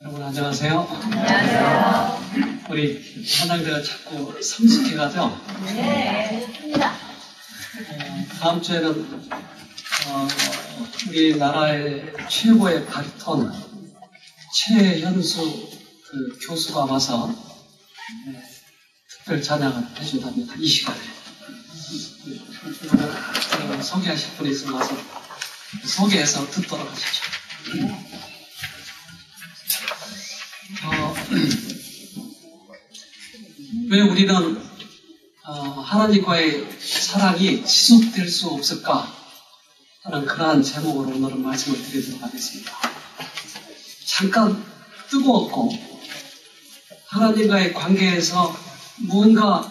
여러분 안녕하세요. 안녕하세요. 우리 한양대가 자꾸 성숙해가죠? 네, 좋습니다. 다음 주에는 우리나라의 최고의 바리톤 최현수 교수가 와서 특별 찬양을 해준답니다. 이 시간에 소개하실 분이 있으면 와서 소개해서 듣도록 하시죠. 왜 우리는 하나님과의 사랑이 지속될 수 없을까 하는 그러한 제목으로 오늘은 말씀을 드리도록 하겠습니다. 잠깐 뜨거웠고 하나님과의 관계에서 무언가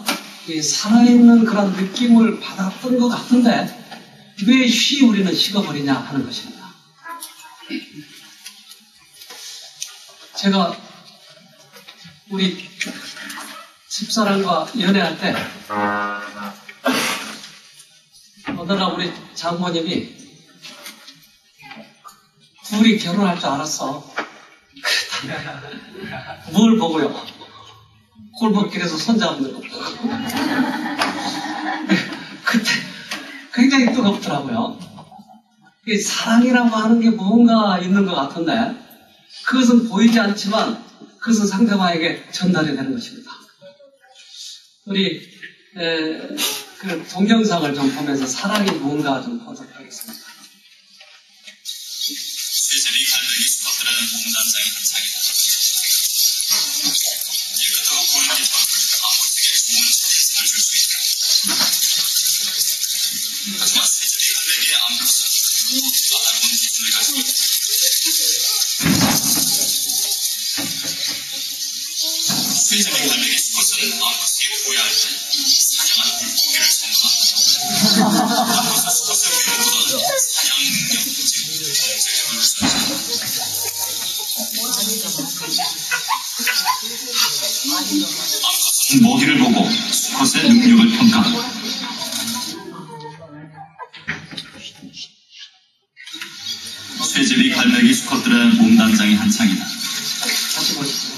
살아있는 그런 느낌을 받았던 것 같은데 왜 쉬이 우리는 식어버리냐 하는 것입니다. 제가 우리 집사람과 연애할 때 어느 날 우리 장모님이 둘이 결혼할 줄 알았어. 뭘 보고요? 골목길에서 손잡는 거. 그때 굉장히 뜨겁더라고요. 사랑이라고 하는 게 뭔가 있는 것 같은데 그것은 보이지 않지만 그것은 상대방에게 전달이 되는 것입니다. 우리 그 동영상을 좀 보면서 사랑이 뭔가 좀 보도록 하겠습니다. 쇠제비 갈매기 수컷들은 몽단장이 한창이다. 깨끗하고 고른 깃털, 아무에게 좋은 첫인상을 줄 수 있다. 하지만 쇠제비 갈매기의 암컷은 또 까다로운 기준을 가지고 있다. 쇠제비 갈매기 수컷은 암컷에게 보여야 할 때 사냥한 물고기를 선물한다. 암컷은 수컷의 위험보다는 사냥 능력, 즉 경제력을 우선시한다. 암컷은 먹이를 보고 수컷의 능력을 평가한다. 쇠제비 갈매기 수컷들의 몸단장이 한창이다. 다시 보시죠.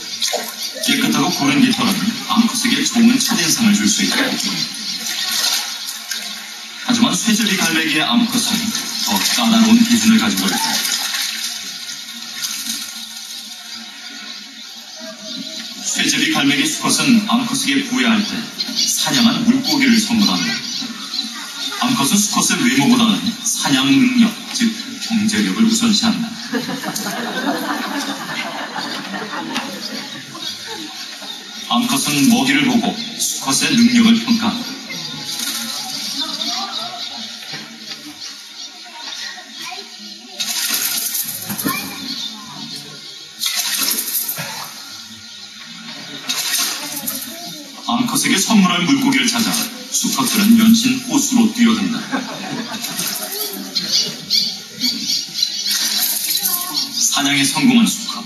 깨끗하고 고른 깃털은 암컷에게 좋은 첫인상을 줄 수 있다. 하지만 쇠제비 갈매기의 암컷은 더 까다로운 기준을 가지고 있다. 쇠제비 갈매기 수컷은 암컷에게 부여할 때 사냥한 물고기를 선물한다. 암컷은 수컷의 외모보다는 사냥 능력, 즉 경제력을 우선시한다. 암컷은 먹이를 보고 수컷의 능력을 평가한다. 암컷에게 선물할 물고기를 찾아 수컷들은 연신 호수로 뛰어든다. 사냥에 성공한 수컷.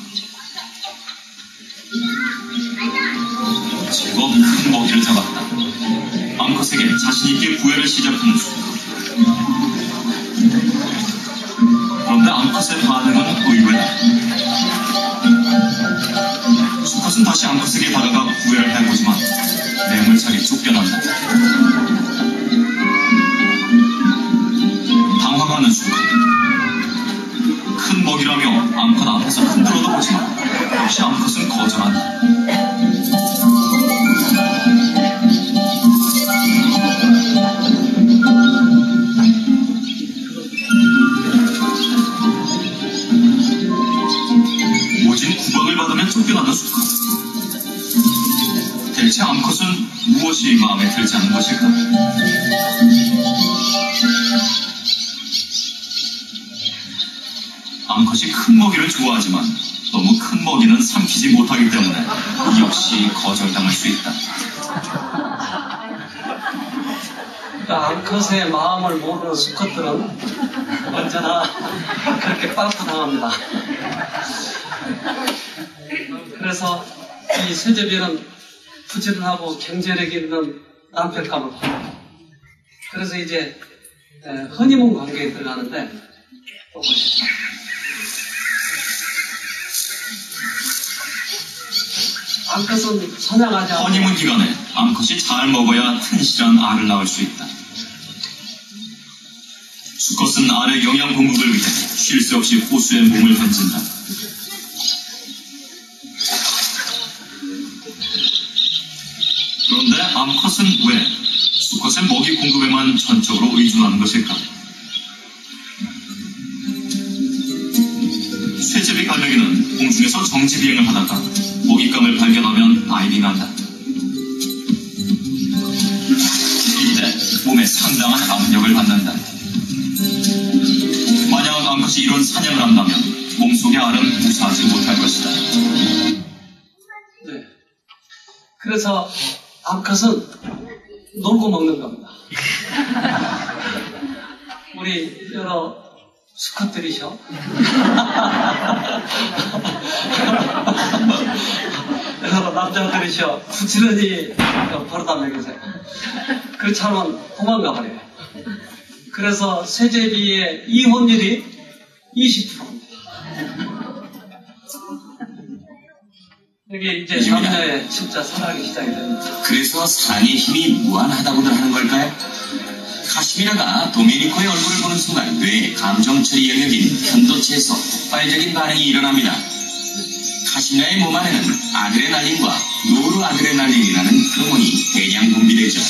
제법 큰 먹이를 잡았다. 암컷에게 자신있게 부여를 시작하는 수컷. 그런데 암컷의 반응은 의외다. 수컷은 다시 암컷에게 다가가 부여를 해보지만 매물차게 쫓겨난다. 당황하는 수컷. 큰 먹이라며 암컷 앞에서 흔들어도 보지만 역시 암컷은 거절한다. 모진 구박을 받으면 쫓겨나는 수컷. 대체 암컷은 무엇이 마음에 들지 않는 것일까? 암컷이 큰 먹이를 좋아하지만 너무 큰 먹이는 삼키지 못하기 때문에 역시 거절당할 수 있다. 암컷의 마음을 모르는 수컷들은 언제나 그렇게 빵꾸당합니다. 그래서 이 쇠제비는 부지런하고 경제력 있는 남편감을 받아요. 그래서 이제 허니문 관계에 들어가는데 또 보시죠. 암컷은 사냥하지 않고 허니문 기간에 암컷이 잘 먹어야 튼실한 알을 낳을 수 있다. 수컷은 알의 영양 공급을 위해 쉴 새 없이 호수에 몸을 던진다. 그런데 암컷은 왜 수컷의 먹이 공급에만 전적으로 의존하는 것일까? 쇠제비 갈매기는 공중에서 정지 비행을 하다가 먹잇감을 발견하면 다이빙한다. 이때 몸에 상당한 압력을 받는다. 만약 암컷이 이런 사냥을 한다면 몸속의 알은 무사하지 못할 것이다. 네. 그래서 암컷은 놀고 먹는 겁니다. 우리 여러 수컷들이셔. 여러 남자들이셔. 부지런히 버릇하며 계세요. 그렇지 않으면 도망가 버려요. 그래서 쇠제비의 이혼율이 20%입니다. 이게 이제 남녀의 진짜 사랑이 시작이 됩니다. 그래서 사랑의 힘이 무한하다고들 하는 걸까요? 카시미라가 도메니코의 얼굴을 보는 순간 뇌의 감정 처리 영역인 편도체에서 폭발적인 반응이 일어납니다. 카시미라의 몸 안에는 아드레날린과 노르아드레날린이라는 호르몬이 대량 분비되죠.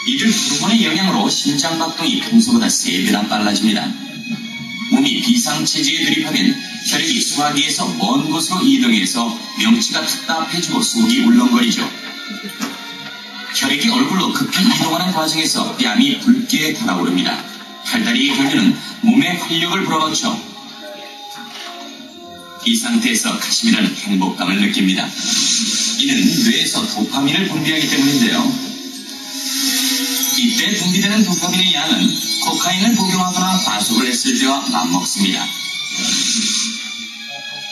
이들 호르몬의 영향으로 심장 박동이 평소보다 3배나 빨라집니다. 몸이 비상체제에 들입하면 혈액이 수화기에서 먼 곳으로 이동해서 명치가 답답해지고 속이 울렁거리죠. 혈액이 얼굴로 급히 이동하는 과정에서 뺨이 붉게 달아오릅니다. 팔다리의 혈류는 몸에 활력을 불어넣죠. 이 상태에서 카시미라는 행복감을 느낍니다. 이는 뇌에서 도파민을 분비하기 때문인데요. 이때 분비되는 도파민의 양은 코카인을 복용하거나 과속을 했을 때와 맞먹습니다.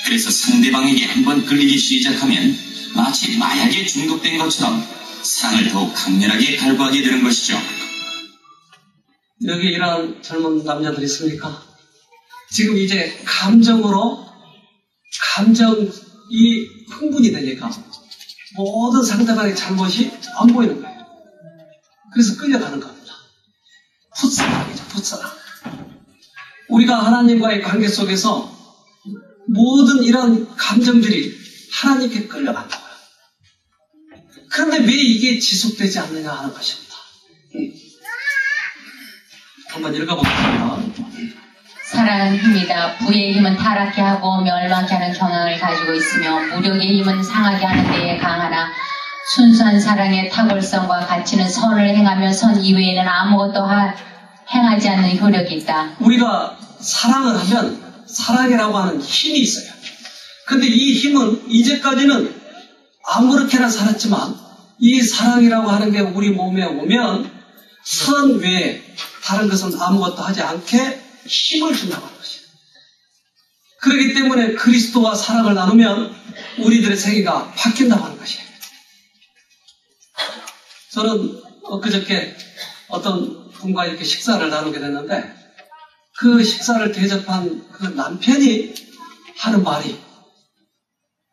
그래서 상대방에게 한번 끌리기 시작하면 마치 마약에 중독된 것처럼 사랑을 더욱 강렬하게 갈구하게 되는 것이죠. 여기 이런 젊은 남자들 있습니까? 지금 이제 감정이 흥분이 되니까 모든 상대방의 잘못이 안 보이는 거예요. 그래서 끌려가는 겁니다. 풋사랑이죠, 풋사랑. 우리가 하나님과의 관계 속에서 모든 이런 감정들이 하나님께 끌려간다고요. 그런데 왜 이게 지속되지 않느냐 하는 것입니다. 한번 읽어보겠습니다. 사랑은 힘이다. 부의 힘은 타락케 하고 멸망케 하는 경향을 가지고 있으며 무력의 힘은 상하게 하는 데에 강하나 순수한 사랑의 탁월성과 가치는 선을 행하며 선 이외에는 아무것도 행하지 않는 효력이 있다. 우리가 사랑을 하면 사랑이라고 하는 힘이 있어요. 근데 이 힘은 이제까지는 아무렇게나 살았지만 이 사랑이라고 하는 게 우리 몸에 오면 선 외에 다른 것은 아무것도 하지 않게 힘을 준다고 하는 것이에요. 그렇기 때문에 그리스도와 사랑을 나누면 우리들의 생애가 바뀐다고 하는 것이에요. 저는 엊그저께 어떤 분과 이렇게 식사를 나누게 됐는데 그 식사를 대접한 그 남편이 하는 말이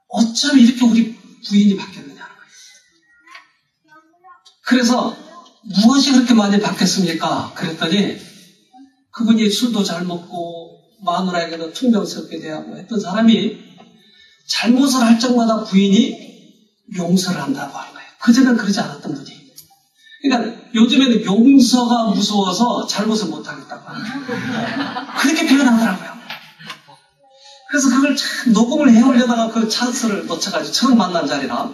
어쩜 이렇게 우리 부인이 바뀌었느냐는 거예요. 그래서 무엇이 그렇게 많이 바뀌었습니까? 그랬더니 그분이 술도 잘 먹고 마누라에게도 퉁명스럽게 대하고 했던 사람이 잘못을 할 적마다 부인이 용서를 한다고 하는 거예요. 그전엔 그러지 않았던 분이. 그러니까 요즘에는 용서가 무서워서 잘못을 못하겠다고 하는 거예요. 그렇게 표현하더라고요. 그래서 그걸 참 녹음을 해오려다가 그 찬스를 놓쳐가지고 처음 만난 자리라.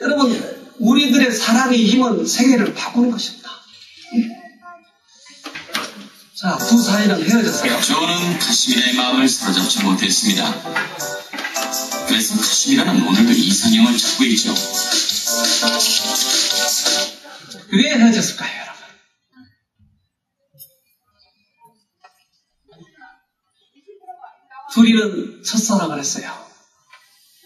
여러분, 우리들의 사랑의 힘은 세계를 바꾸는 것입니다. 자, 두 사이는 헤어졌어요. 저는 카시미라의 마음을 사로잡지 못했습니다. 그래서 카시미라는 오늘도 이상형을 찾고 있죠. 왜 헤어졌을까요, 여러분? 둘이는 첫사랑을 했어요.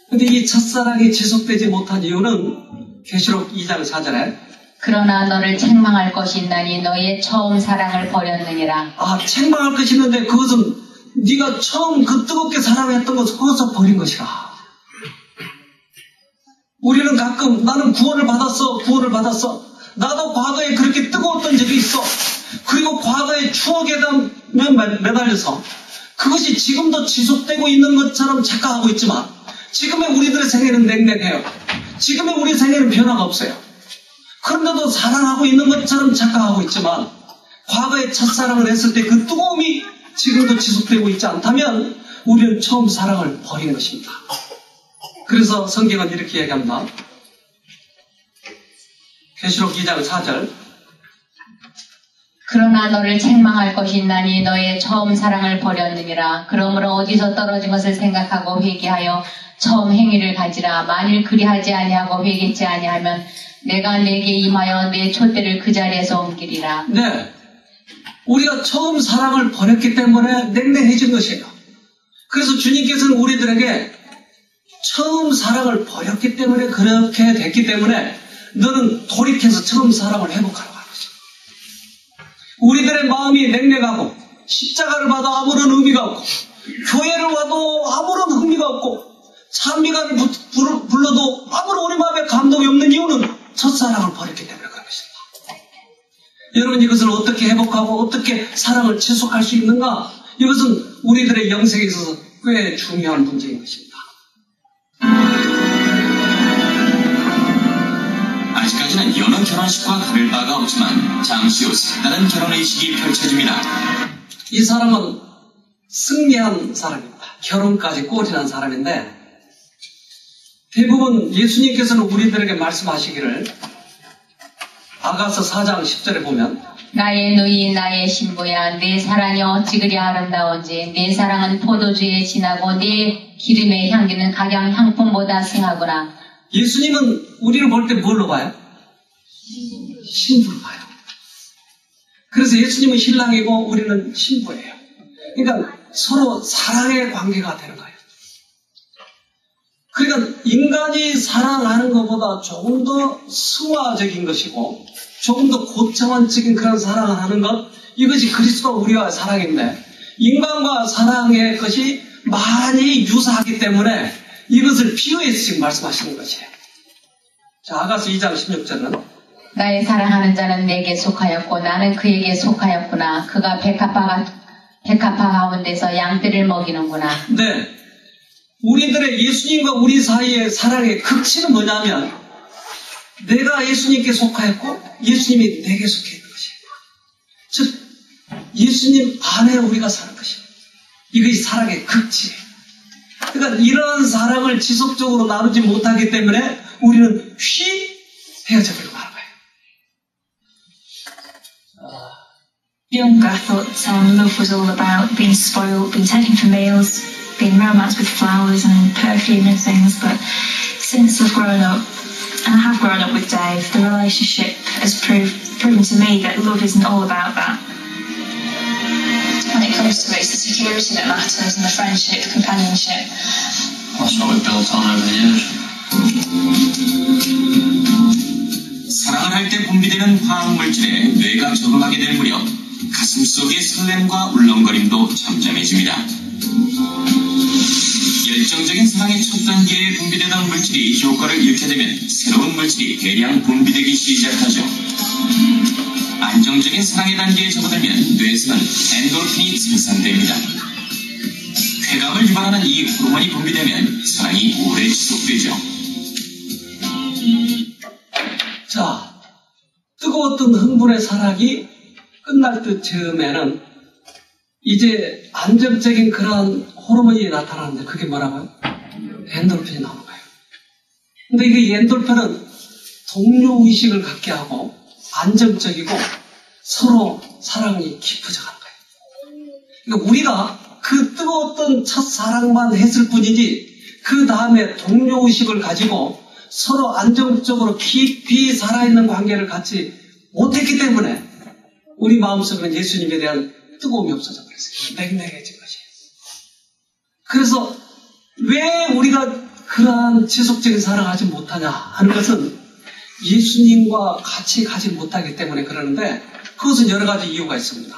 근데 이 첫사랑이 지속되지 못한 이유는 계시록 2장 4절에 그러나 너를 책망할 것이 있나니 너의 처음 사랑을 버렸느니라. 책망할 것이 있는데 그것은 네가 처음 그 뜨겁게 사랑했던 것을 그것을 버린 것이라. 우리는 가끔 나는 구원을 받았어. 나도 과거에 그렇게 뜨거웠던 적이 있어. 그리고 과거의 추억에 매달려서 그것이 지금도 지속되고 있는 것처럼 착각하고 있지만 지금의 우리들의 생애는 냉랭해요. 지금의 우리 생애는 변화가 없어요. 그런데도 사랑하고 있는 것처럼 착각하고 있지만 과거에 첫사랑을 했을 때 그 뜨거움이 지금도 지속되고 있지 않다면 우리는 처음 사랑을 버린 것입니다. 그래서 성경은 이렇게 얘기합니다. 계시록 2장 4절. 그러나 너를 책망할 것이 있나니 너의 처음 사랑을 버렸느니라. 그러므로 어디서 떨어진 것을 생각하고 회개하여 처음 행위를 가지라. 만일 그리하지 아니하고 회개치 아니하면 내가 내게 임하여 내 촛대를 그 자리에서 옮기리라. 네, 우리가 처음 사랑을 버렸기 때문에 냉랭해진 것이에요. 그래서 주님께서는 우리들에게 처음 사랑을 버렸기 때문에 그렇게 됐기 때문에 너는 돌이켜서 처음 사랑을 회복하라고 하는 거죠. 우리들의 마음이 냉랭하고 십자가를 봐도 아무런 의미가 없고 교회를 와도 아무런 흥미가 없고 찬미가를 불러도 아무런 우리 마음에 감동이 없는 이유는 첫사랑을 버렸기 때문에 그런 것입니다. 여러분, 이것을 어떻게 회복하고 어떻게 사랑을 지속할 수 있는가? 이것은 우리들의 영생에 있어서 꽤 중요한 문제인 것입니다. 아직까지는 여느 결혼식과 다를 바가 없지만 잠시 후 색다른 결혼의식이 펼쳐집니다. 이 사람은 승리한 사람입니다. 결혼까지 꼴이난 사람인데 대부분 예수님께서는 우리들에게 말씀하시기를 아가서 4장 10절에 보면 나의 누이 나의 신부야 내 사랑이 어찌 그리 아름다운지 내 사랑은 포도주에 진하고 내 기름의 향기는 각양 향품보다 승하구나. 예수님은 우리를 볼 때 뭘로 봐요? 신부로 봐요. 그래서 예수님은 신랑이고 우리는 신부예요. 그러니까 서로 사랑의 관계가 되는 거예요. 그러니까 인간이 사랑하는 것보다 조금 더 승화적인 것이고 조금 더 고차원적인 그런 사랑을 하는 것, 이것이 그리스도 우리와 사랑인데 인간과 사랑의 것이 많이 유사하기 때문에 이것을 비유해서 지금 말씀하시는 것이에요. 자, 아가서 2장 16절은 나의 사랑하는 자는 내게 속하였고 나는 그에게 속하였구나. 그가 백합화 가운데서 양떼를 먹이는구나. 네, 우리들의 예수님과 우리 사이의 사랑의 극치는 뭐냐면 내가 예수님께 속하였고 예수님이 내게 속해 있는 것이에요. 즉 예수님 안에 우리가 사는 것이에요. 이것이 사랑의 극치예요. 그러니까 이러한 사랑을 지속적으로 나누지 못하기 때문에 우리는 헤어져 버리고 마는 거예요. Younger, I thought love was all about being spoiled, being taken for meals, being romanced with flowers and perfume and things. But since I've grown up, and I have grown up with Dave, the relationship has proven to me that love isn't all about that. When it comes to it, it's the security that matters and the friendship, the companionship. That's what we've built on over the years. 사랑을 할 때 분비되는 화학물질에 뇌가 적응하게 될 무렵 가슴속의 설렘과 울렁거림도 잠잠해집니다. 열정적인 사랑의 첫 단계에 분비되던 물질이 효과를 잃게 되면 새로운 물질이 대량 분비되기 시작하죠. 안정적인 사랑의 단계에 접어들면 뇌에서는 엔돌핀이 생산됩니다. 쾌감을 유발하는 이 호르몬이 분비되면 사랑이 오래 지속되죠. 자, 뜨거웠던 흥분의 사랑이 끝날 때쯤에는 이제 안정적인 그런 호르몬이 나타나는데 그게 뭐라고요? 엔돌핀이 나오는 거예요. 근데 이 엔돌핀은 동료의식을 갖게 하고 안정적이고 서로 사랑이 깊어져 가는 거예요. 그러니까 우리가 그 뜨거웠던 첫사랑만 했을 뿐이지 그 다음에 동료의식을 가지고 서로 안정적으로 깊이 살아있는 관계를 갖지 못했기 때문에 우리 마음속에는 예수님에 대한 뜨거움이 없어져 버렸어요. 냉랭해진 것이에요. 그래서 왜 우리가 그러한 지속적인 사랑을 하지 못하냐 하는 것은 예수님과 같이 가지 못하기 때문에 그러는데 그것은 여러 가지 이유가 있습니다.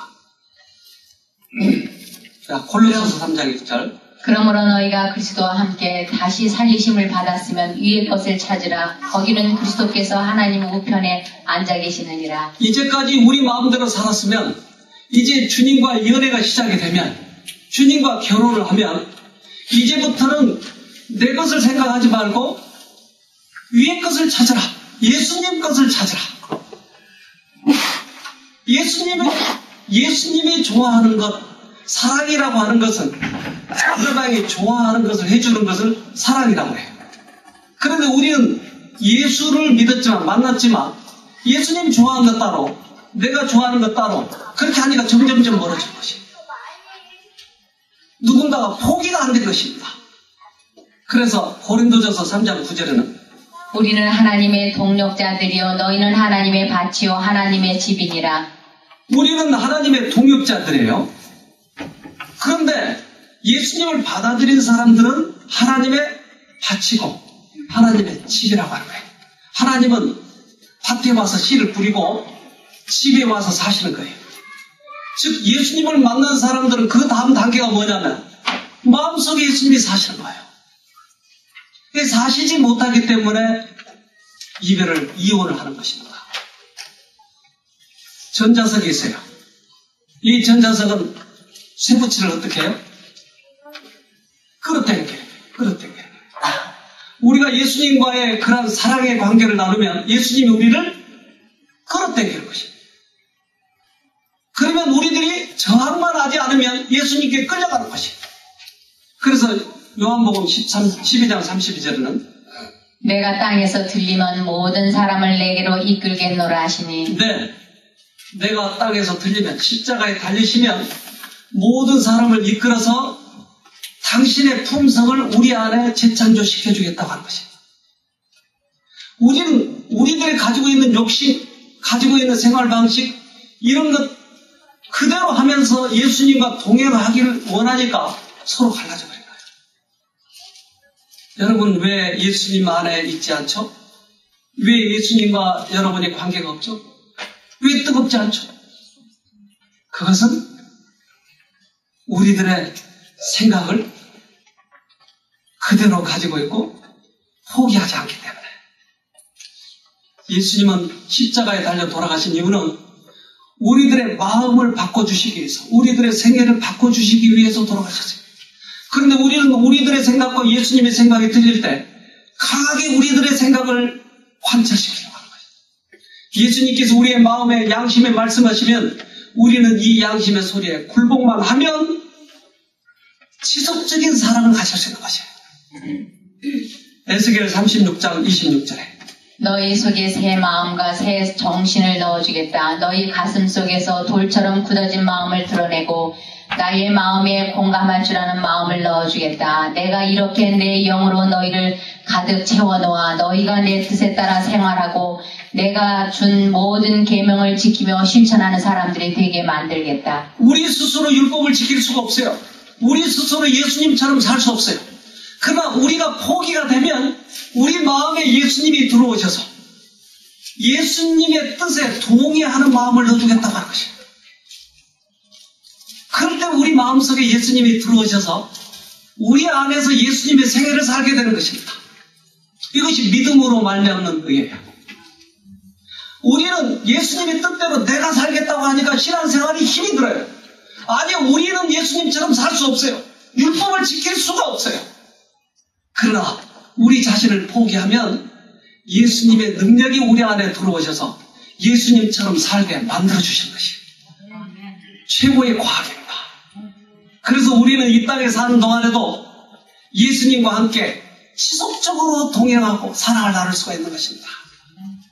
자, 골로새서 3장 1절 그러므로 너희가 그리스도와 함께 다시 살리심을 받았으면 위의 것을 찾으라. 거기는 그리스도께서 하나님 우편에 앉아 계시느니라. 이제까지 우리 마음대로 살았으면 이제 주님과 연애가 시작이 되면 주님과 결혼을 하면 이제부터는 내 것을 생각하지 말고 위의 것을 찾으라. 예수님 것을 찾으라. 예수님이 좋아하는 것, 사랑이라고 하는 것은 상대방이 좋아하는 것을 해주는 것을 사랑이라고 해요. 그런데 우리는 예수를 믿었지만 만났지만 예수님 좋아하는 것 따로 내가 좋아하는 것 따로 그렇게 하니까 점점점 멀어진 것이에요. 누군가가 포기가 안 된 것입니다. 그래서 고린도전서 3장 9절에는 우리는 하나님의 동력자들이요 너희는 하나님의 밭이요 하나님의 집이니라. 우리는 하나님의 동역자들이에요. 그런데 예수님을 받아들인 사람들은 하나님의 밭이고 하나님의 집이라고 하는 거예요. 하나님은 밭에 와서 씨를 뿌리고 집에 와서 사시는 거예요. 즉 예수님을 만난 사람들은 그 다음 단계가 뭐냐면 마음속에 예수님이 사시는 거예요. 사시지 못하기 때문에 이혼을 하는 것입니다. 전자석이 있어요. 이 전자석은 쇠붙이를 어떻게 해요? 끌어당겨요. 우리가 예수님과의 그런 사랑의 관계를 나누면 예수님이 우리를 끌어당기는 것입니다. 그러면 우리들이 저항만 하지 않으면 예수님께 끌려가는 것입니다. 그래서 요한복음 12장 32절에는 내가 땅에서 들리면 모든 사람을 내게로 이끌겠노라 하시니. 네, 내가 땅에서 들리면 십자가에 달리시면 모든 사람을 이끌어서 당신의 품성을 우리 안에 재창조시켜주겠다고 하는 것입니다. 우리는 우리들이 가지고 있는 욕심, 가지고 있는 생활 방식 이런 것 그대로 하면서 예수님과 동행하기를 원하니까 서로 갈라져 버린 거예요. 여러분 왜 예수님 안에 있지 않죠? 왜 예수님과 여러분의 관계가 없죠? 왜 뜨겁지 않죠? 그것은 우리들의 생각을 그대로 가지고 있고 포기하지 않기 때문에. 예수님은 십자가에 달려 돌아가신 이유는 우리들의 마음을 바꿔주시기 위해서, 우리들의 생애를 바꿔주시기 위해서 돌아가셨어요. 그런데 우리는 우리들의 생각과 예수님의 생각이 틀릴 때 강하게 우리들의 생각을 관철시키려고 하는 거예요. 예수님께서 우리의 마음에 양심에 말씀하시면 우리는 이 양심의 소리에 굴복만 하면 지속적인 사랑을 가질 수 있는 것이에요. 에스겔 36장 26절에 너희 속에 새 마음과 새 정신을 넣어주겠다. 너희 가슴 속에서 돌처럼 굳어진 마음을 드러내고 나의 마음에 공감할 줄 아는 마음을 넣어주겠다. 내가 이렇게 내 영으로 너희를 가득 채워놓아 너희가 내 뜻에 따라 생활하고 내가 준 모든 계명을 지키며 실천하는 사람들이 되게 만들겠다. 우리 스스로 율법을 지킬 수가 없어요. 우리 스스로 예수님처럼 살 수 없어요. 그러나 우리가 포기가 되면 우리 마음에 예수님이 들어오셔서 예수님의 뜻에 동의하는 마음을 넣어주겠다고 하는 것이에요. 그럴 때 우리 마음속에 예수님이 들어오셔서 우리 안에서 예수님의 생애를 살게 되는 것입니다. 이것이 믿음으로 말미암는 의예요. 우리는 예수님의 뜻대로 내가 살겠다고 하니까 신앙생활이 힘이 들어요. 아니요, 우리는 예수님처럼 살 수 없어요. 율법을 지킬 수가 없어요. 그러나 우리 자신을 포기하면 예수님의 능력이 우리 안에 들어오셔서 예수님처럼 살게 만들어주신 것이 최고의 과학입니다. 그래서 우리는 이 땅에 사는 동안에도 예수님과 함께 지속적으로 동행하고 사랑을 나눌 수가 있는 것입니다.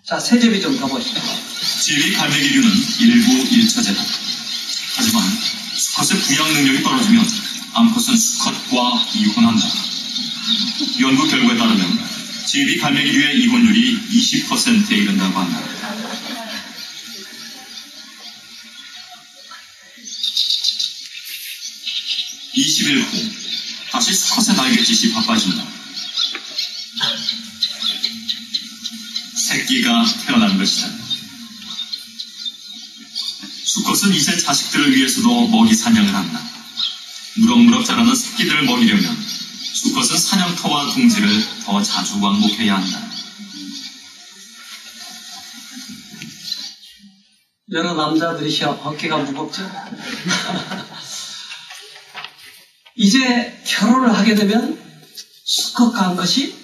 자, 세 제비 좀 가보시죠. 지리 갈매기류는 일부 일처제다. 하지만 수컷의 부양 능력이 떨어지면 암컷은 수컷과 이혼한다. 연구 결과에 따르면 제비 갈매기류의 이혼율이 20%에 이른다고 한다. (20일) 후 다시 수컷의 날갯짓이 바빠진다. 새끼가 태어난 것이다. 수컷은 이제 자식들을 위해서도 먹이 사냥을 한다. 무럭무럭 자란 자라는 새끼들을 먹이려면 수컷은 사냥터와 둥지를 더 자주 왕복해야 한다. 여러 남자들이시여 어깨가 무겁죠? 이제 결혼을 하게 되면 수컷과 한 것이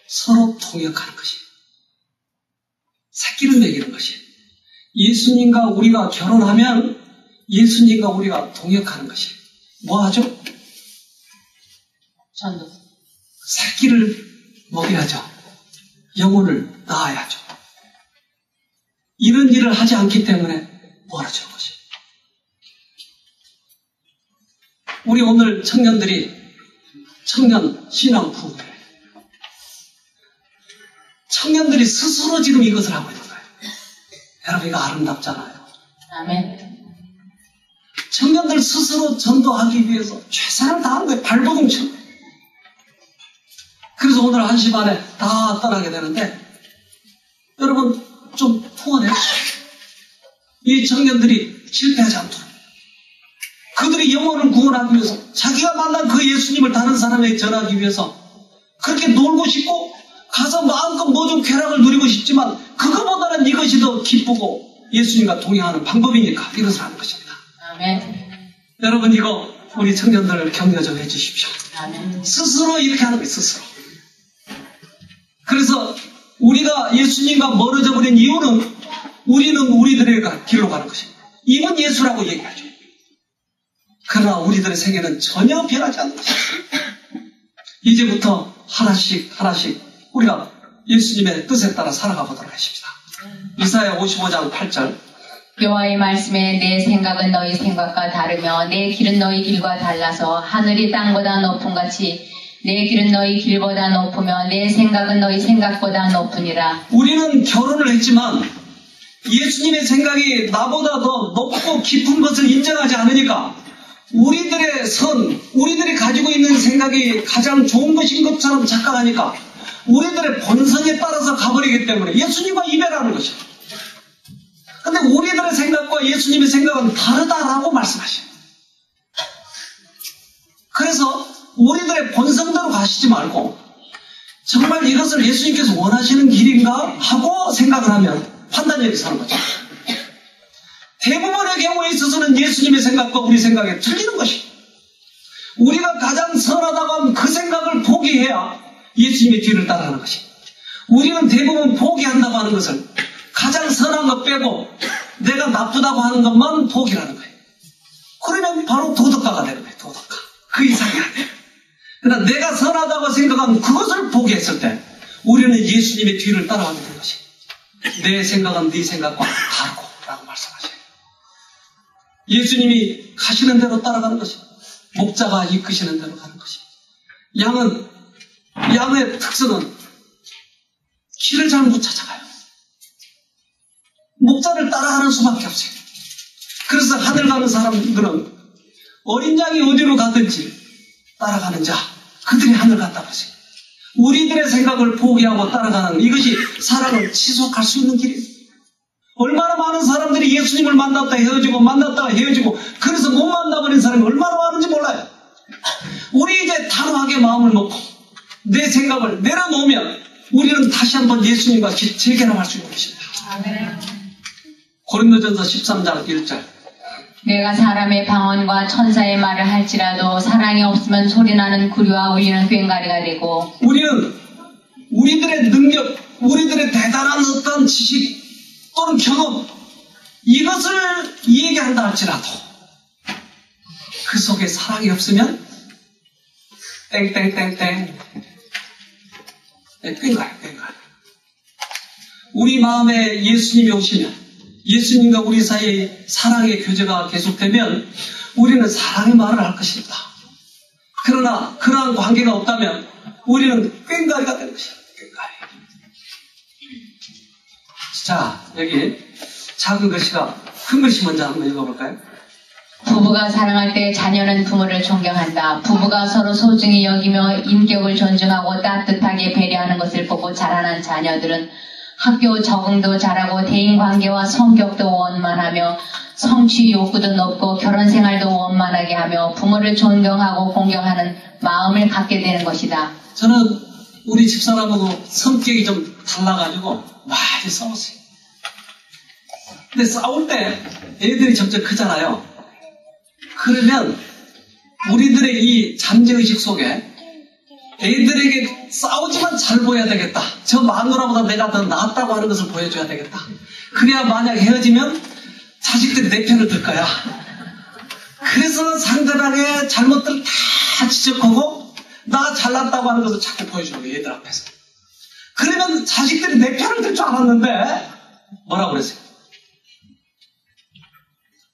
서로 통역하는 것이 새끼를 먹이는 것이 예수님과 우리가 결혼하면 예수님과 우리가 동역하는 것이 뭐 하죠? 전도. 새끼를 먹여야죠. 영혼을 낳아야죠. 이런 일을 하지 않기 때문에 벌어지는 것이. 우리 오늘 청년들이 청년 신앙 부흥회 청년들이 스스로 지금 이것을 하고 있는 거예요. 여러분 이거 아름답잖아요. 아멘. 청년들 스스로 전도하기 위해서 최선을 다하는 거예요. 발버둥치는 거예요. 그래서 오늘 1시 반에 다 떠나게 되는데 여러분 좀 후원해주세요. 이 청년들이 실패하지 않도록 그들이 영혼을 구원하기 위해서 자기가 만난 그 예수님을 다른 사람에게 전하기 위해서 그렇게 놀고 싶고 가서 마음껏 모든 쾌락을 누리고 싶지만 그거보다는 이것이 더 기쁘고 예수님과 동행하는 방법이니까 이것을 하는 것입니다. 아멘. 여러분 이거 우리 청년들 격려 좀 해주십시오. 아멘. 스스로 이렇게 하는 거예요. 스스로. 그래서 우리가 예수님과 멀어져 버린 이유는 우리는 우리들의 길로 가는 것입니다. 이건 예수라고 얘기하죠. 그러나 우리들의 생애는 전혀 변하지 않는 것입니다. 이제부터 하나씩 우리가 예수님의 뜻에 따라 살아가 보도록 하십시다. 이사야 55장 8절 여호와의 말씀에 내 생각은 너희 생각과 다르며 내 길은 너희 길과 달라서 하늘이 땅보다 높음 같이 내 길은 너희 길보다 높으며 내 생각은 너희 생각보다 높으니라. 우리는 결혼을 했지만 예수님의 생각이 나보다 더 높고 깊은 것을 인정하지 않으니까 우리들이 가지고 있는 생각이 가장 좋은 것인 것처럼 착각하니까 우리들의 본성에 따라서 가버리기 때문에 예수님과 이별하는 것이죠. 근데 우리들의 생각과 예수님의 생각은 다르다라고 말씀하십니다. 그래서 우리들의 본성대로 가시지 말고 정말 이것을 예수님께서 원하시는 길인가 하고 생각을 하면 판단력이 서는 거죠. 대부분의 경우에 있어서는 예수님의 생각과 우리 생각이 틀리는 것입니다. 우리가 가장 선하다고 하면 그 생각을 포기해야 예수님의 뒤를 따라가는 것입니다. 우리는 대부분 포기한다고 하는 것을 가장 선한 것 빼고 내가 나쁘다고 하는 것만 포기하는 거예요. 그러면 바로 도덕가가 되는 거예요. 도덕가. 그 이상이 안 돼요. 그러나 내가 선하다고 생각하면 그것을 포기했을 때 우리는 예수님의 뒤를 따라가게 되는 것입니다. 내 생각은 네 생각과 다르고 라고 말씀하셔요. 예수님이 가시는 대로 따라가는 것입니다. 목자가 이끄시는 대로 가는 것입니다. 양의 특성은 길을 잘 못 찾아가요. 목자를 따라가는 수밖에 없어요. 그래서 하늘 가는 사람들은 어린 양이 어디로 가든지 따라가는 자, 그들이 하늘 갔다고 했어요. 우리들의 생각을 포기하고 따라가는 이것이 사랑을 지속할 수 있는 길이에요. 얼마나 많은 사람들이 예수님을 만났다가 헤어지고 그래서 못 만나버린 사람이 얼마나 많은지 몰라요. 우리 이제 단호하게 마음을 먹고 내 생각을 내려놓으면 우리는 다시 한번 예수님과 재결합할 수 있는 것입니다. 고린도전서 13장 1절 내가 사람의 방언과 천사의 말을 할지라도 사랑이 없으면 소리나는 구리와 울리는 꽹과리가 되고 우리는 우리들의 능력, 우리들의 대단한 어떤 지식 또는 경험 이것을 얘기한다 할지라도 그 속에 사랑이 없으면 땡땡땡땡 꽹과리. 우리 마음에 예수님이 오시면 예수님과 우리 사이에 사랑의 교제가 계속되면 우리는 사랑의 말을 할 것입니다. 그러나 그러한 관계가 없다면 우리는 꽹과리가 되는 것입니다. 꽹과리. 자, 여기 작은 글씨가 큰 글씨 먼저 한번 읽어볼까요? 부부가 사랑할 때 자녀는 부모를 존경한다. 부부가 서로 소중히 여기며 인격을 존중하고 따뜻하게 배려하는 것을 보고 자라난 자녀들은 학교 적응도 잘하고 대인관계와 성격도 원만하며 성취 욕구도 높고 결혼생활도 원만하게 하며 부모를 존경하고 공경하는 마음을 갖게 되는 것이다. 저는 우리 집사람하고 성격이 좀 달라가지고 많이 싸웠어요. 근데 싸울 때 애들이 점점 크잖아요. 그러면 우리들의 이 잠재의식 속에 애들에게 싸우지만 잘 보여야 되겠다. 저 마누라보다 내가 더 낫다고 하는 것을 보여줘야 되겠다. 그래야 만약 헤어지면 자식들이 내 편을 들 거야. 그래서 상대방의 잘못들을 다 지적하고 나 잘났다고 하는 것을 자꾸 보여주는 거예요. 애들 앞에서. 그러면 자식들이 내 편을 들 줄 알았는데 뭐라고 그랬어요?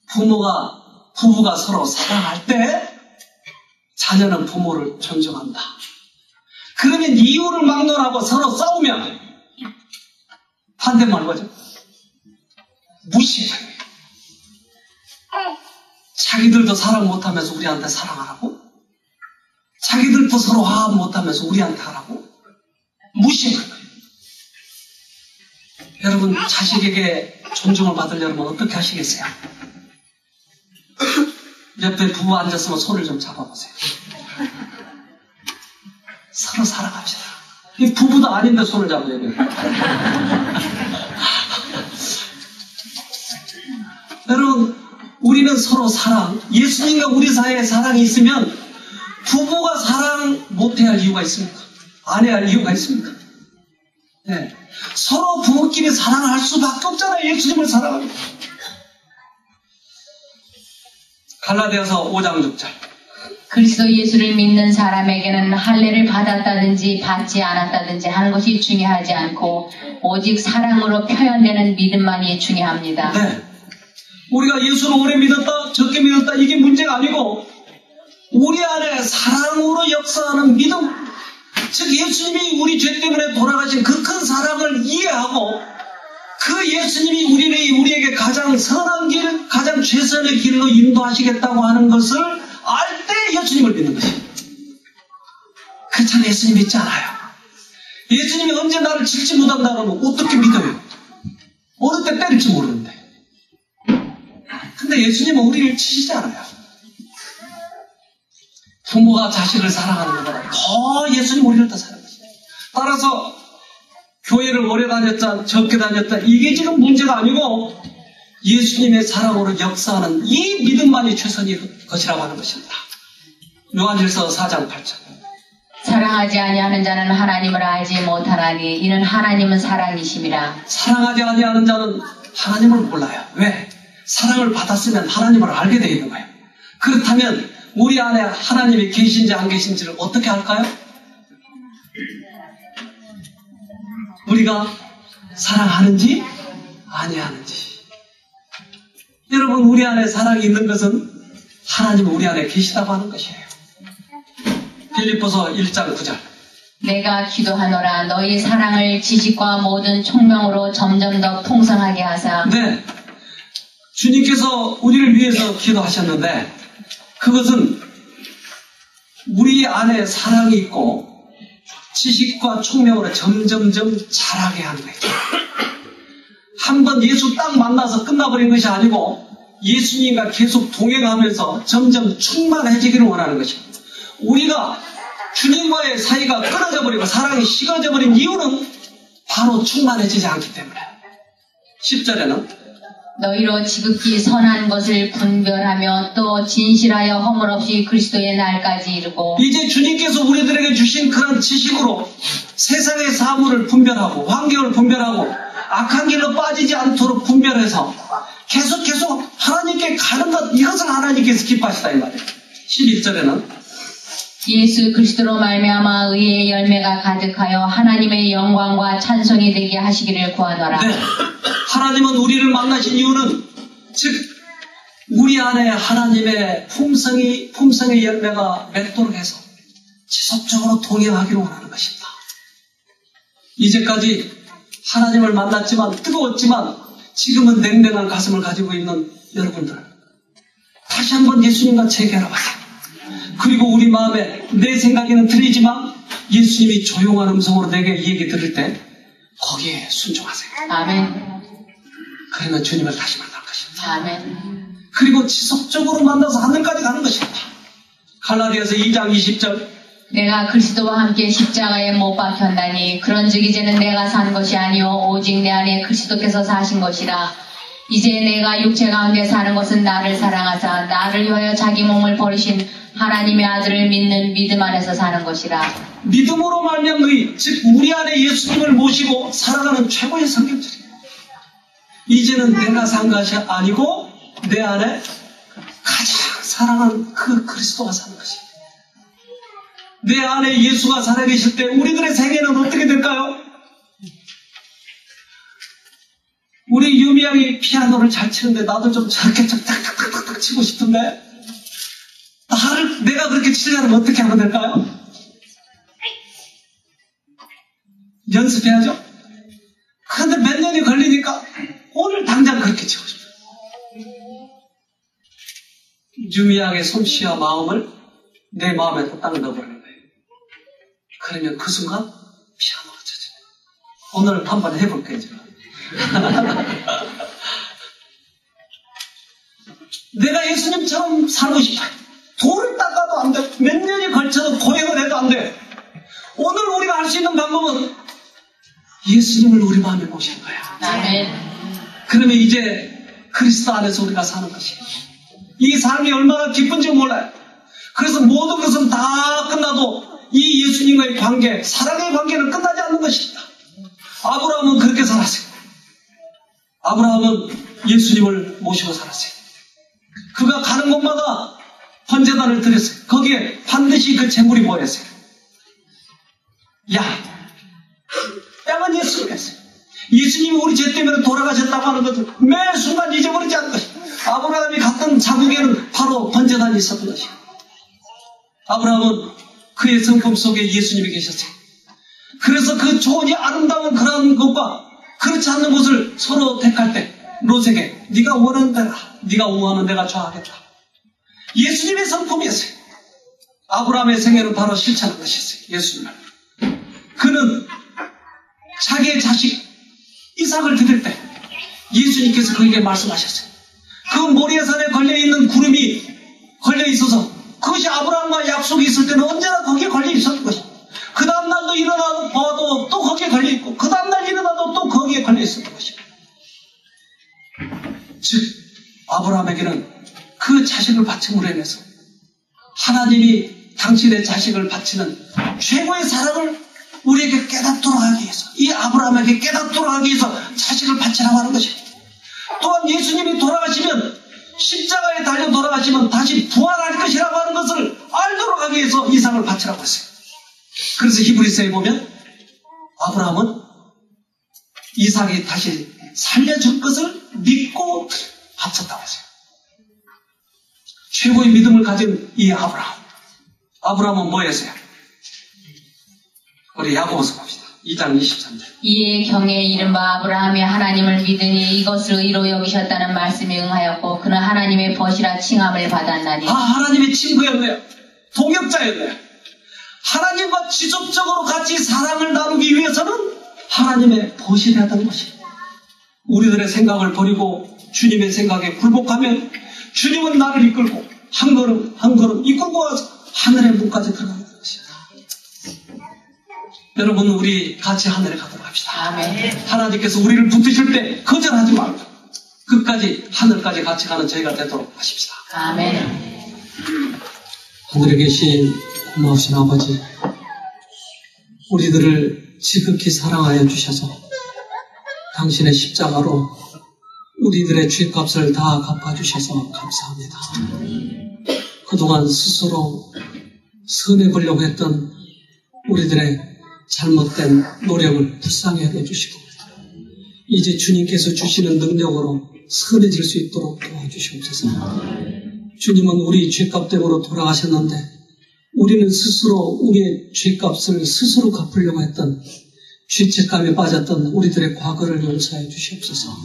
부부가 서로 사랑할 때 자녀는 부모를 존중한다. 그러면 이유를 막론하고 서로 싸우면 반대말 뭐죠? 무시해요. 자기들도 사랑 못하면서 우리한테 사랑하라고? 자기들도 서로 화합 못하면서 우리한테 하라고? 무시하는 거예요. 여러분, 자식에게 존중을 받으려면 어떻게 하시겠어요? 옆에 부부 앉았으면 손을 좀 잡아보세요. 서로 사랑합시다. 이 부부도 아닌데 손을 잡아야 돼요. 여러분, 우리는 서로 사랑, 예수님과 우리 사이에 사랑이 있으면 부부가 사랑 못해야 할 이유가 있습니까? 안 해야 할 이유가 있습니까? 네. 서로 부부끼리 사랑을 할 수밖에 없잖아요. 예수님을 사랑하면. 갈라디아서 5장 6절. 그리스도 예수를 믿는 사람에게는 할례를 받았다든지 받지 않았다든지 하는 것이 중요하지 않고 오직 사랑으로 표현되는 믿음만이 중요합니다. 네. 우리가 예수를 오래 믿었다, 적게 믿었다, 이게 문제가 아니고 우리 안에 사랑으로 역사하는 믿음, 즉 예수님이 우리 죄 때문에 돌아가신 그 큰 사랑을 이해하고 그 예수님이 우리에게 가장 선한 길, 가장 최선의 길로 인도하시겠다고 하는 것을 알 때 예수님을 믿는 것입니다. 그렇잖아요. 예수님 믿지 않아요. 예수님이 언제 나를 질지 못한다면 어떻게 믿어요? 어느 때 때릴지 모르는데. 근데 예수님은 우리를 치시지 않아요. 부모가 자식을 사랑하는 것보다 더 예수님 우리를 더 사랑하시죠. 따라서 교회를 오래 다녔다, 적게 다녔다, 이게 지금 문제가 아니고 예수님의 사랑으로 역사하는 이 믿음만이 최선의 것이라고 하는 것입니다. 요한일서 4장 8절. 사랑하지 아니하는 자는 하나님을 알지 못하나니 이는 하나님은 사랑이심이라. 사랑하지 아니하는 자는 하나님을 몰라요. 왜? 사랑을 받았으면 하나님을 알게 되어 있는 거예요. 그렇다면 우리 안에 하나님이 계신지 안 계신지를 어떻게 알까요? 우리가 사랑하는지 아니하는지. 여러분, 우리 안에 사랑이 있는 것은 하나님은 우리 안에 계시다고 하는 것이에요. 빌립보서 1장 9절. 내가 기도하노라 너희 사랑을 지식과 모든 총명으로 점점 더 풍성하게 하사. 네, 주님께서 우리를 위해서 기도하셨는데 그것은 우리 안에 사랑이 있고 지식과 총명으로 점점점 자라게 하는 거예요. 한번 예수 딱 만나서 끝나버린 것이 아니고 예수님과 계속 동행하면서 점점 충만해지기를 원하는 것입니다. 우리가 주님과의 사이가 끊어져 버리고 사랑이 식어져 버린 이유는 바로 충만해지지 않기 때문에. 10절에는 너희로 지극히 선한 것을 분별하며 또 진실하여 허물 없이 그리스도의 날까지 이르고. 이제 주님께서 우리들에게 주신 그런 지식으로 세상의 사물을 분별하고 환경을 분별하고 악한 길로 빠지지 않도록 분별해서 계속 하나님께 가는 것, 이것을 하나님께서 기뻐하시다 이 말이에요. 11절에는 예수 그리스도로 말미암아 의의 열매가 가득하여 하나님의 영광과 찬송이 되게 하시기를 구하노라. 네. 하나님은 우리를 만나신 이유는 즉 우리 안에 하나님의 품성의 열매가 맺도록 해서 지속적으로 동행하기로 원하는 것입니다. 이제까지 하나님을 만났지만 뜨거웠지만 지금은 냉랭한 가슴을 가지고 있는 여러분들, 다시 한번 예수님과 재결합하세요. 그리고 우리 마음에 내 생각에는 틀리지만 예수님이 조용한 음성으로 내게 이 얘기 들을 때 거기에 순종하세요. 아멘. 그러면 주님을 다시 만날 것입니다. 아멘. 그리고 지속적으로 만나서 하늘까지 가는 것입니다. 갈라디아서 2장 20절 내가 그리스도와 함께 십자가에 못 박혔나니 그런즉 이제는 내가 산 것이 아니요 오직 내 안에 그리스도께서 사신 것이라. 이제 내가 육체 가운데 사는 것은 나를 사랑하사 나를 위하여 자기 몸을 버리신 하나님의 아들을 믿는 믿음 안에서 사는 것이라. 믿음으로 말미암은 너희, 즉 우리 안에 예수님을 모시고 살아가는 최고의 성경절이에요. 이제는 내가 산 것이 아니고 내 안에 가장 사랑하는 그 그리스도가 사는 것이에요. 내 안에 예수가 살아계실 때 우리들의 생애는 어떻게 될까요? 우리 유미 양이 피아노를 잘 치는데 나도 좀 저렇게 좀 탁탁탁탁 치고 싶은데 내가 그렇게 치려면 어떻게 하면 될까요? 연습해야죠. 그런데 몇 년이 걸리니까 오늘 당장 그렇게 치고 싶어요. 유미 양의 솜씨와 마음을 내 마음에 딱 넣어버리는 거예요. 그러면 그 순간 피아노가 쳐져요. 오늘 한번 해볼게요, 제가. 내가 예수님처럼 살고 싶어요. 돌을 닦아도 안 돼. 몇 년이 걸쳐도 고행을 해도 안 돼. 오늘 우리가 할 수 있는 방법은 예수님을 우리 마음에 모시는 거야. 아멘. 그러면 이제 그리스도 안에서 우리가 사는 것이에요. 이 삶이 얼마나 기쁜지 몰라요. 그래서 모든 것은 다 끝나도 이 예수님과의 관계, 사랑의 관계는 끝나지 않는 것입니다. 아브라함은 그렇게 살았어요. 아브라함은 예수님을 모시고 살았어요. 그가 가는 곳마다 번제단을 드렸어요. 거기에 반드시 그 제물이 뭐였어요? 양은 예수님이었어요. 예수님이 우리 죄 때문에 돌아가셨다고 하는 것을 매 순간 잊어버리지 않는 것이에요. 아브라함이 갔던 자국에는 바로 번제단이 있었던 것이에요. 아브라함은 그의 성품 속에 예수님이 계셨어요. 그래서 그 좋으니 아름다운 그런 것과 그렇지 않는 것을 서로 택할 때 롯에게 네가 원하는 대로 네가 원하는 데가 좋아하겠다. 예수님의 성품이었어요. 아브라함의 생애는 바로 실천한 것이었어요. 예수님을. 그는 자기의 자식 이삭을 드릴 때 예수님께서 그에게 말씀하셨어요. 그 모리아산에 걸려있는 구름이 걸려있어서 그것이 아브라함과 약속이 있을 때는 언제나 거기에 걸려있었던 것입니다. 그 다음날도 일어나도 봐도 또 거기에 걸려있고 그 다음날 일어나도 또 거기에 걸려있었던 것입니다. 즉 아브라함에게는 그 자식을 바침으로 인해서 하나님이 당신의 자식을 바치는 최고의 사랑을 우리에게 깨닫도록 하기 위해서, 이 아브라함에게 깨닫도록 하기 위해서 자식을 바치라고 하는 것입니다. 또한 예수님이 돌아가시면, 십자가에 달려 돌아가시면 다시 부활할 것이라고 하는 것을 알도록 하기 위해서 이삭을 바치라고 했어요. 그래서 히브리서에 보면 아브라함은 이삭이 다시 살려줄 것을 믿고 바쳤다고 했어요. 최고의 믿음을 가진 이 아브라함은 뭐였어요? 우리 야고보서 봅시다. 2장 23절. 이에 경에 이른바 아브라함이 하나님을 믿으니 이것을 의로 여기셨다는 말씀에 응하였고 그는 하나님의 벗이라 칭함을 받았나니. 하나님의 친구였네요. 동역자였네요. 하나님과 지속적으로 같이 사랑을 나누기 위해서는 하나님의 벗이 되었다는 것입니다. 우리들의 생각을 버리고 주님의 생각에 굴복하면 주님은 나를 이끌고 한 걸음 한 걸음 이끌고 와서 하늘의 문까지 들어가는 것입니다. 여러분, 우리 같이 하늘에 가도록 합시다. 아멘. 하나님께서 우리를 붙드실 때 거절하지 말고 끝까지 하늘까지 같이 가는 저희가 되도록 하십시다. 아멘. 하늘에 계신 고마우신 아버지, 우리들을 지극히 사랑하여 주셔서 당신의 십자가로 우리들의 죄값을 다 갚아주셔서 감사합니다. 그동안 스스로 선해보려고 했던 우리들의 잘못된 노력을 불쌍히 여겨주시고 이제 주님께서 주시는 능력으로 선해질 수 있도록 도와주시옵소서. 주님은 우리 죄값 때문에 돌아가셨는데 우리는 스스로 우리의 죄값을 스스로 갚으려고 했던 죄책감에 빠졌던 우리들의 과거를 용서해 주시옵소서.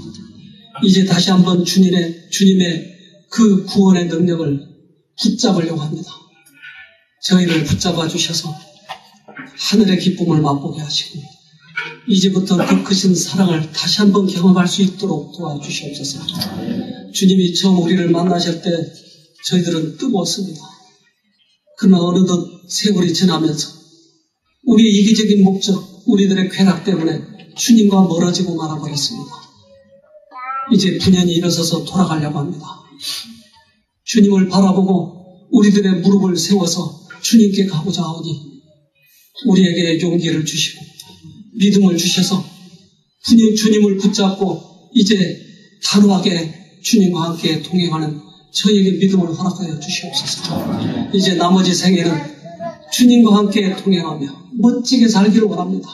이제 다시 한번 주님의 그 구원의 능력을 붙잡으려고 합니다. 저희를 붙잡아 주셔서 하늘의 기쁨을 맛보게 하시고 이제부터 그 크신 사랑을 다시 한번 경험할 수 있도록 도와주시옵소서. 주님이 처음 우리를 만나실 때 저희들은 뜨거웠습니다. 그러나 어느덧 세월이 지나면서 우리의 이기적인 목적, 우리들의 쾌락 때문에 주님과 멀어지고 말아버렸습니다. 이제 분연히 일어서서 돌아가려고 합니다. 주님을 바라보고 우리들의 무릎을 세워서 주님께 가고자 하오니 우리에게 용기를 주시고 믿음을 주셔서 주님을 붙잡고 이제 단호하게 주님과 함께 동행하는 저에게 믿음을 허락하여 주시옵소서. 이제 나머지 생애는 주님과 함께 동행하며 멋지게 살기를 원합니다.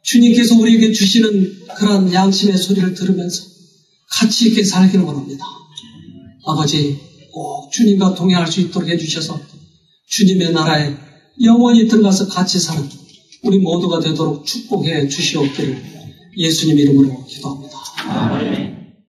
주님께서 우리에게 주시는 그런 양심의 소리를 들으면서 가치 있게 살기를 원합니다. 아버지, 꼭 주님과 동행할 수 있도록 해주셔서 주님의 나라에 영원히 들어가서 같이 사는 우리 모두가 되도록 축복해 주시옵기를 예수님 이름으로 기도합니다. 아멘.